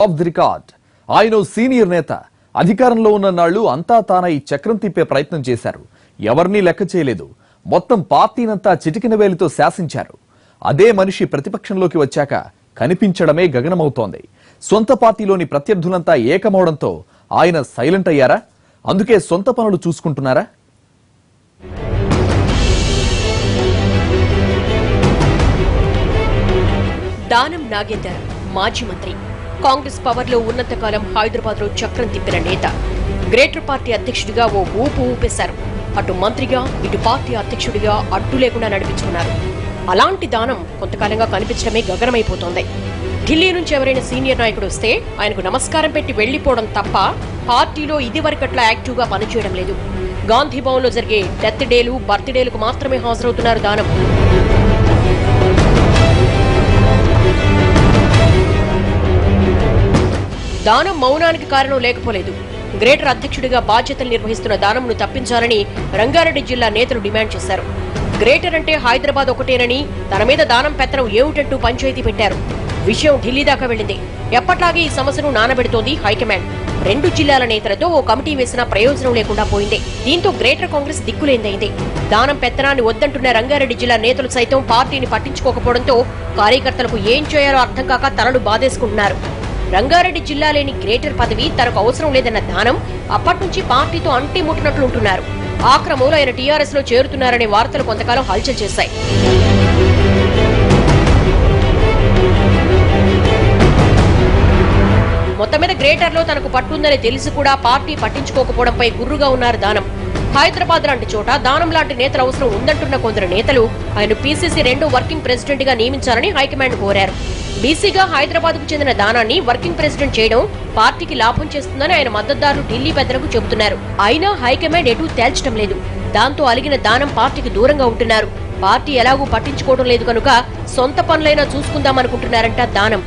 Of the record. ఆయన senior నేత. అధికారంలో ఉన్న నాళ్లు అంతా తానై చక్రం తిప్పే ప్రయత్నం చేశారు. ఎవరినీ లెక్క చేయలేదు. మొత్తం పార్టీనంతా చిటికిన వేలితో శాసించారు. అదే మనిషి ప్రతిపక్షంలోకి వచ్చాక కనిపించడమే గగనమవుతోంది. సొంత పార్టీలోని ప్రత్యర్థులంతా ఏకమవడంతో ఆయన సైలెంట్ అయ్యారా? అందుకే సొంత పనులు చూసుకుంటున్నారా? దానం నాగేందర్ మాజీ మంత్రి. కాంగ్రెస్ పవర్ లో ఉన్నంతకాలం హైదరాబాద్ లో చక్రం తిప్పిన నేత. గ్రేటర్ పార్టీ అధ్యక్షుడిగా ఓ ఊపు ఊపేశారు. అటు మంత్రిగా ఇటు పార్టీ అధ్యక్షుడిగా అడ్డు లేకుండా నడిపించుకున్నారు. అలాంటి దానం కొంతకాలంగా కనిపించడమే గగనమైపోతోంది. ఢిల్లీ నుంచి ఎవరైనా సీనియర్ నాయకుడు వస్తే ఆయనకు నమస్కారం పెట్టి వెళ్లిపోవడం తప్ప పార్టీలో ఇదివరకట్లా యాక్టివ్ గా పనిచేయడం లేదు. గాంధీ భవన్ లో జరిగే డెత్ డేలు, బర్త్డేలకు మాత్రమే హాజరవుతున్నారు దానం. దానం మౌనానికి కారణం లేకపోలేదు. గ్రేటర్ అధ్యక్షుడిగా బాధ్యతలు నిర్వహిస్తున్న దానంను తప్పించాలని రంగారెడ్డి జిల్లా నేతలు డిమాండ్ చేశారు. గ్రేటర్ అంటే హైదరాబాద్ ఒకటేనని, తన మీద దానం పెత్తనం ఏమిటంటూ పంచాయతీ పెట్టారు. విషయం ఢిల్లీ దాకా వెళ్లింది. ఎప్పట్లాగే ఈ సమస్యను నానబెడుతోంది హైకమాండ్. 2 జిల్లాల నేతలతో ఓ కమిటీ వేసినా ప్రయోజనం లేకుండా పోయింది. దీంతో గ్రేటర్ కాంగ్రెస్ దిక్కులేందైంది. దానం పెత్తనాన్ని వద్దంటున్న రంగారెడ్డి జిల్లా నేతలు సైతం పార్టీని పట్టించుకోకపోవడంతో కార్యకర్తలకు ఏం చేయాలో అర్థం కాక తలలు బాధేసుకుంటున్నారు. రంగారెడ్డి జిల్లా లేని గ్రేటర్ పదవి తనకు అవసరం లేదన్న దానం అప్పటి నుంచి పార్టీతో అంటి ముట్టినట్లుంటున్నారు. ఆ క్రమంలో ఆయన టీఆర్ఎస్ లో చేరుతున్నారనే వార్తలు కొంతకాలం హల్చల్ చేశాయి. మొత్తం మీద గ్రేటర్ లో తనకు పట్టుందని తెలిసి కూడా పార్టీ పట్టించుకోకపోవడంపై గుర్రుగా ఉన్నారు దానం. హైదరాబాద్ లాంటి చోట దానం లాంటి నేతల అవసరం ఉందంటున్న కొందరు నేతలు ఆయన పీసీసీ 2వ వర్కింగ్ ప్రెసిడెంట్ గా నియమించాలని హైకమాండ్ కోరారు. బీసీగా హైదరాబాద్ కు చెందిన దానాన్ని వర్కింగ్ ప్రెసిడెంట్ చేయడం పార్టీకి లాభం చేస్తుందని ఆయన మద్దతుదారులు ఢిల్లీ పెద్దలకు చెబుతున్నారు. అయినా హైకమాండ్ ఎటూ తేల్చడం లేదు. దాంతో అలిగిన దానం పార్టీకి దూరంగా ఉంటున్నారు. పార్టీ ఎలాగూ పట్టించుకోవడం లేదు కనుక సొంత పనులైనా చూసుకుందామనుకుంటున్నారంట దానం.